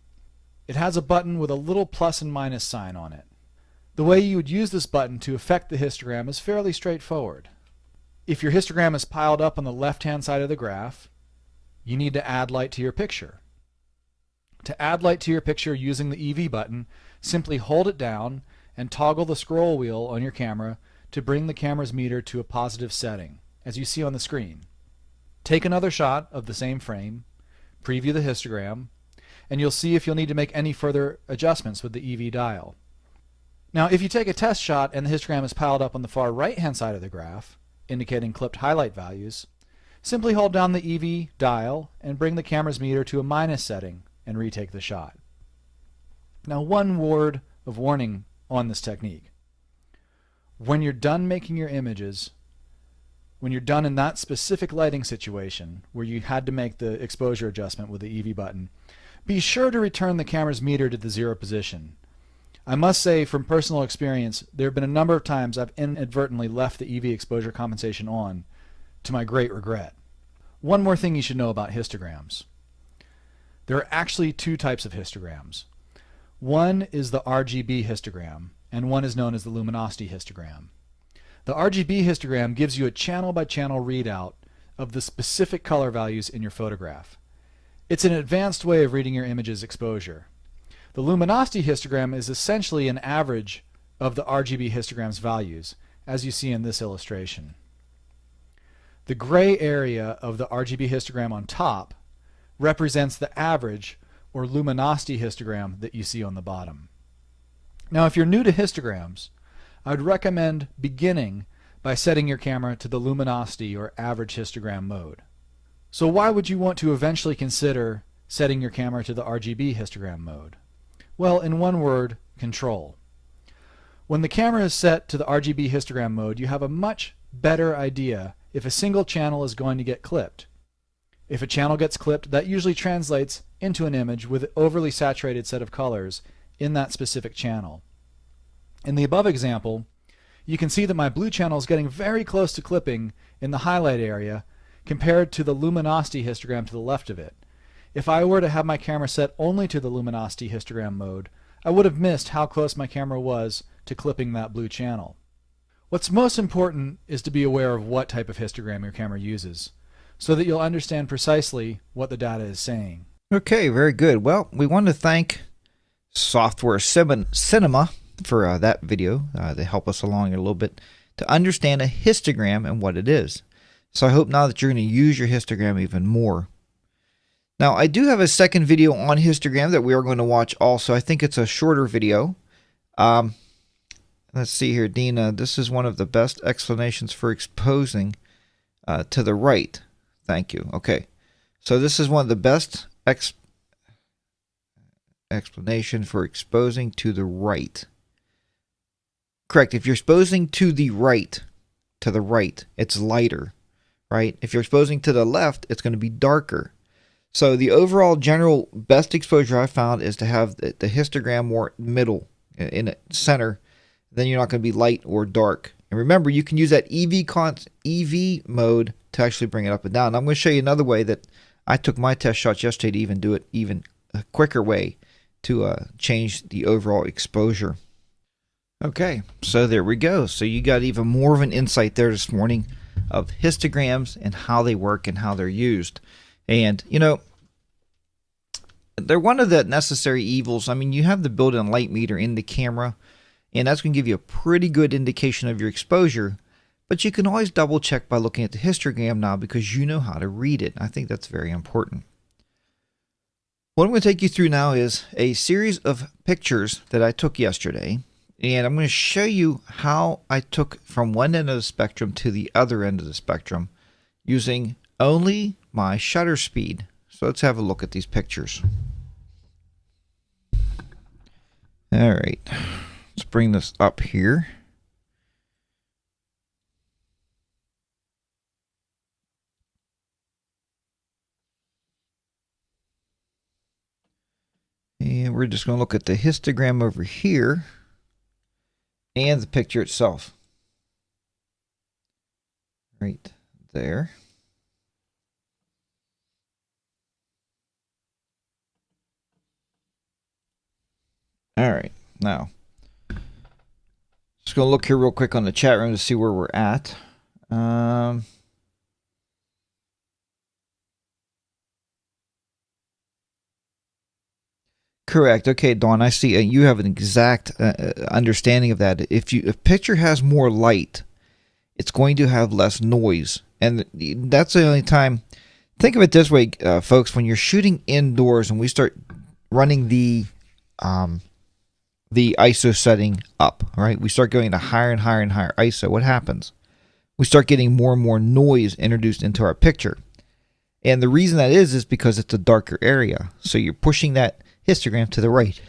It has a button with a little plus and minus sign on it. The way you would use this button to affect the histogram is fairly straightforward. If your histogram is piled up on the left-hand side of the graph, you need to add light to your picture. To add light to your picture using the EV button, simply hold it down and toggle the scroll wheel on your camera to bring the camera's meter to a positive setting, as you see on the screen. Take another shot of the same frame, preview the histogram, and you'll see if you'll need to make any further adjustments with the EV dial. Now, if you take a test shot and the histogram is piled up on the far right-hand side of the graph, indicating clipped highlight values, simply hold down the EV dial and bring the camera's meter to a minus setting and retake the shot. Now, one word of warning on this technique. When you're done making your images, when you're done in that specific lighting situation where you had to make the exposure adjustment with the EV button, be sure to return the camera's meter to the 0 position. I must say from personal experience, there have been a number of times I've inadvertently left the EV exposure compensation on, to my great regret. One more thing you should know about histograms. There are actually two types of histograms. One is the RGB histogram, and one is known as the luminosity histogram. The RGB histogram gives you a channel-by-channel readout of the specific color values in your photograph. It's an advanced way of reading your image's exposure. The luminosity histogram is essentially an average of the RGB histogram's values, as you see in this illustration. The gray area of the RGB histogram on top represents the average or luminosity histogram that you see on the bottom. Now, if you're new to histograms, I would recommend beginning by setting your camera to the luminosity or average histogram mode. So why would you want to eventually consider setting your camera to the RGB histogram mode? Well, in one word, control. When the camera is set to the RGB histogram mode, you have a much better idea if a single channel is going to get clipped. If a channel gets clipped, that usually translates into an image with an overly saturated set of colors in that specific channel. In the above example, you can see that my blue channel is getting very close to clipping in the highlight area compared to the luminosity histogram to the left of it. If I were to have my camera set only to the luminosity histogram mode, I would have missed how close my camera was to clipping that blue channel. What's most important is to be aware of what type of histogram your camera uses, so that you'll understand precisely what the data is saying. Okay, very good. Well, we want to thank Software Cinema for that video to help us along a little bit to understand a histogram and what it is. So I hope now that you're going to use your histogram even more. Now, I do have a second video on histogram that we are going to watch also. I think it's a shorter video. Let's see here, Dina. This is one of the best explanations for exposing to the right. Thank you. Okay. So this is one of the best explanation for exposing to the right. Correct. If you're exposing to the right, it's lighter, right? If you're exposing to the left, it's going to be darker. So the overall general best exposure I found is to have the histogram more middle, in the center. Then you're not going to be light or dark. And remember, you can use that EV mode to actually bring it up and down. And I'm going to show you another way that I took my test shots yesterday to even do it even a quicker way to change the overall exposure. Okay, so there we go. So you got even more of an insight there this morning of histograms and how they work and how they're used. And, you know, they're one of the necessary evils. I mean, you have the built-in light meter in the camera, and that's going to give you a pretty good indication of your exposure. But you can always double check by looking at the histogram now because you know how to read it. I think that's very important. What I'm going to take you through now is a series of pictures that I took yesterday. And I'm going to show you how I took from one end of the spectrum to the other end of the spectrum using only my shutter speed. So let's have a look at these pictures. All right, let's bring this up here. And we're just going to look at the histogram over here and the picture itself. Right there. All right, now just going to look here real quick on the chat room to see where we're at. Correct. Okay, Dawn, I see you have an exact understanding of that. If picture has more light, it's going to have less noise, and that's the only time. Think of it this way, folks. When you're shooting indoors and we start running the ISO setting up, right? We start going to higher and higher and higher ISO. What happens? We start getting more and more noise introduced into our picture, and the reason that is because it's a darker area. So you're pushing that histogram to the right.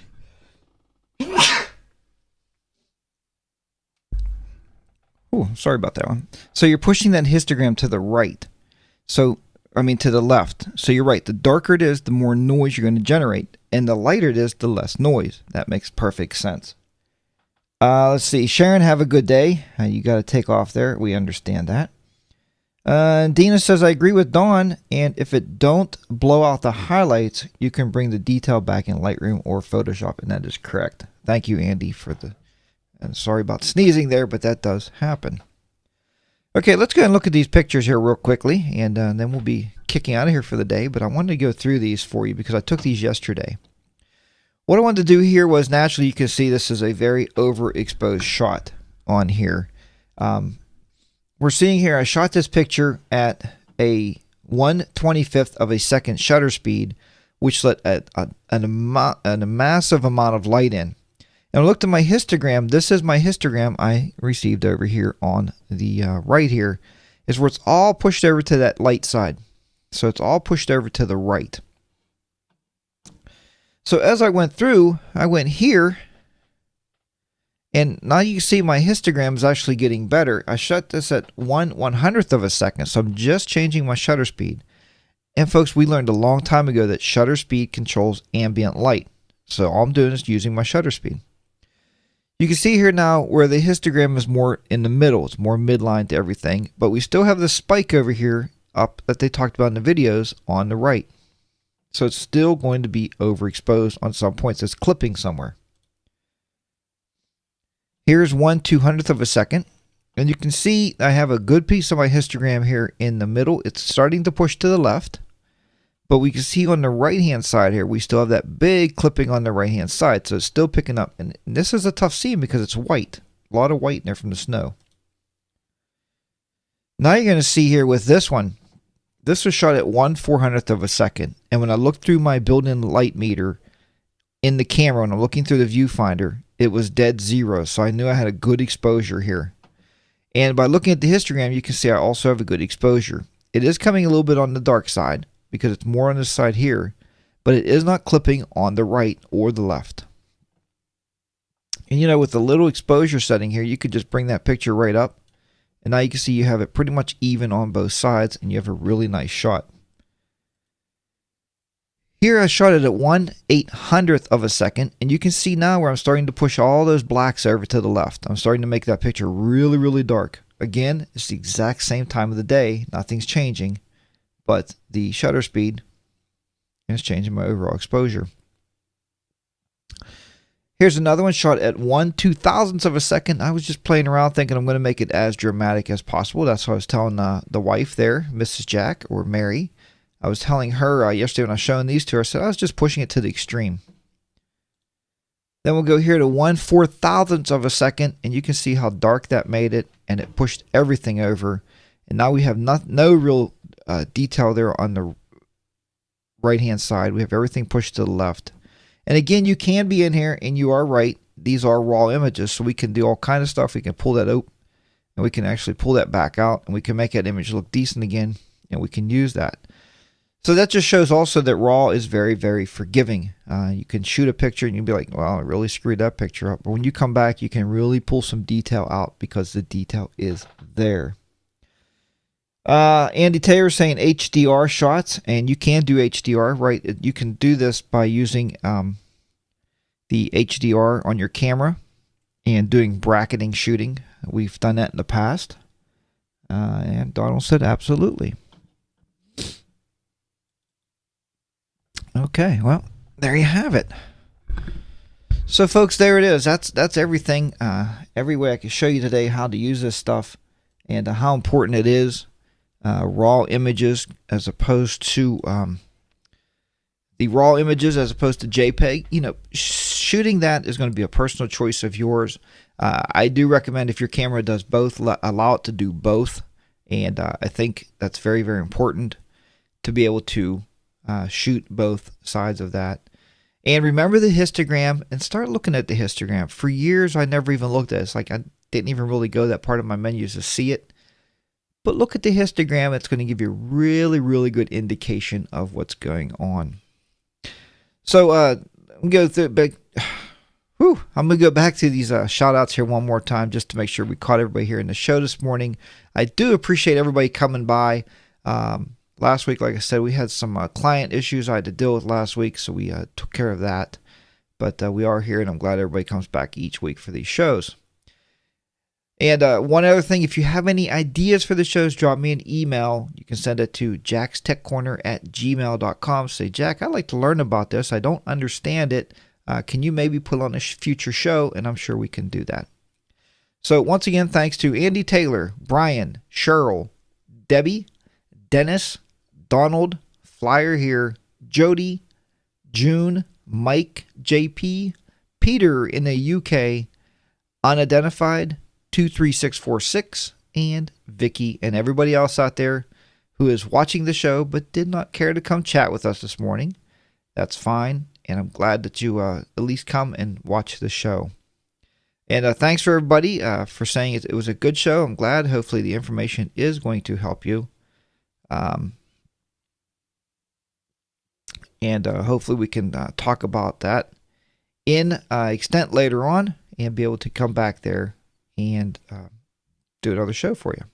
Oh, sorry about that one. So you're pushing that histogram to the right. So, I mean to the left. So you're right. The darker it is, the more noise you're going to generate. And the lighter it is, the less noise. That makes perfect sense. Let's see. Sharon, have a good day. You got to take off there. We understand that. Dina says, I agree with Dawn, and if it don't blow out the highlights, you can bring the detail back in Lightroom or Photoshop, and that is correct. Thank you, Andy, for the... And sorry about sneezing there, but that does happen. Okay, let's go ahead and look at these pictures here real quickly, and then we'll be kicking out of here for the day, but I wanted to go through these for you because I took these yesterday. What I wanted to do here was, naturally, you can see this is a very overexposed shot on here. We're seeing here, I shot this picture at a 1/25th of a second shutter speed, which let a massive amount of light in. And I looked at my histogram. This is my histogram I received over here on the right here, is where it's all pushed over to that light side. So it's all pushed over to the right. So as I went through, I went here, and now you can see my histogram is actually getting better. I shot this at 1/100th of a second, so I'm just changing my shutter speed. And folks, we learned a long time ago that shutter speed controls ambient light. So all I'm doing is using my shutter speed. You can see here now where the histogram is more in the middle. It's more midline to everything. But we still have the spike over here up that they talked about in the videos on the right. So it's still going to be overexposed on some points. It's clipping somewhere. Here's 1/200th of a second. And you can see I have a good piece of my histogram here in the middle. It's starting to push to the left. But we can see on the right-hand side here, we still have that big clipping on the right-hand side. So it's still picking up. And this is a tough scene because it's white. A lot of white in there from the snow. Now you're going to see here with this one. This was shot at 1/400th of a second. And when I looked through my built-in light meter in the camera, and I'm looking through the viewfinder, it was dead zero. So I knew I had a good exposure here. And by looking at the histogram, you can see I also have a good exposure. It is coming a little bit on the dark side, because it's more on this side here, but it is not clipping on the right or the left. And you know, with the little exposure setting here, you could just bring that picture right up, and now you can see you have it pretty much even on both sides, and you have a really nice shot. Here I shot it at 1/800th of a second, and you can see now where I'm starting to push all those blacks over to the left. I'm starting to make that picture really, really dark. Again, it's the exact same time of the day. Nothing's changing. But the shutter speed is changing my overall exposure. Here's another one shot at 1/2000th of a second. I was just playing around thinking I'm going to make it as dramatic as possible. That's what I was telling the wife there, Mrs. Jack, or Mary. I was telling her yesterday when I was showing these to her, I said I was just pushing it to the extreme. Then we'll go here to 1/4000th of a second, and you can see how dark that made it, and it pushed everything over. And now we have no real detail there on the right hand side. We have everything pushed to the left. And again, you can be in here, and you are right, these are raw images, so we can do all kind of stuff. We can pull that out, and we can actually pull that back out, and we can make that image look decent again, and we can use that. So that just shows also that RAW is very, very forgiving. You can shoot a picture and you'll be like, well, I really screwed that picture up. But when you come back, you can really pull some detail out because the detail is there. Andy Taylor saying HDR shots, and you can do HDR, right? You can do this by using the HDR on your camera and doing bracketing shooting. We've done that in the past. And Donald said absolutely. Okay, well, there you have it. So, folks, there it is. That's everything. Every way I can show you today how to use this stuff and how important it is. Raw images as opposed to the raw images as opposed to JPEG. You know, shooting that is going to be a personal choice of yours. I do recommend if your camera does both, allow it to do both. And I think that's very, very important to be able to shoot both sides of that. And remember the histogram and start looking at the histogram. For years, I never even looked at it. It's like I didn't even really go to that part of my menus to see it. But look at the histogram. It's going to give you a really, really good indication of what's going on. So I'm going to go through it, but I'm going to go back to these shout outs here one more time just to make sure we caught everybody here in the show this morning. I do appreciate everybody coming by. Last week, like I said, we had some client issues I had to deal with last week, so we took care of that. But we are here, and I'm glad everybody comes back each week for these shows. And one other thing, if you have any ideas for the shows, drop me an email. You can send it to jackstechcorner@gmail.com. Say, Jack, I'd like to learn about this. I don't understand it. Can you maybe put on a future show? And I'm sure we can do that. So once again, thanks to Andy Taylor, Brian, Cheryl, Debbie, Dennis, Donald, Flyer here, Jody, June, Mike, JP, Peter in the UK, Unidentified, 23646, and Vicky, and everybody else out there who is watching the show but did not care to come chat with us this morning. That's fine, and I'm glad that you at least come and watch the show. And thanks for everybody for saying it was a good show. I'm glad. Hopefully the information is going to help you. And hopefully we can talk about that in extent later on and be able to come back there and do another show for you.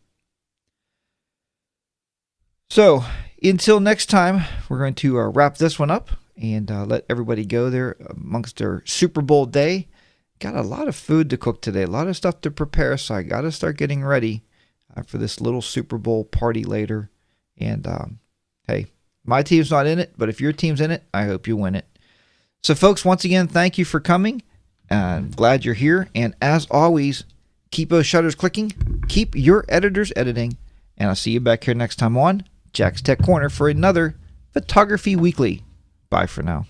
So until next time, we're going to wrap this one up and let everybody go there amongst their Super Bowl day. Got a lot of food to cook today, a lot of stuff to prepare, so I got to start getting ready for this little Super Bowl party later. And hey, my team's not in it, but if your team's in it, I hope you win it. So folks, once again, thank you for coming. I'm glad you're here. And as always, keep those shutters clicking, keep your editors editing, and I'll see you back here next time on Jack's Tech Corner for another Photography Weekly. Bye for now.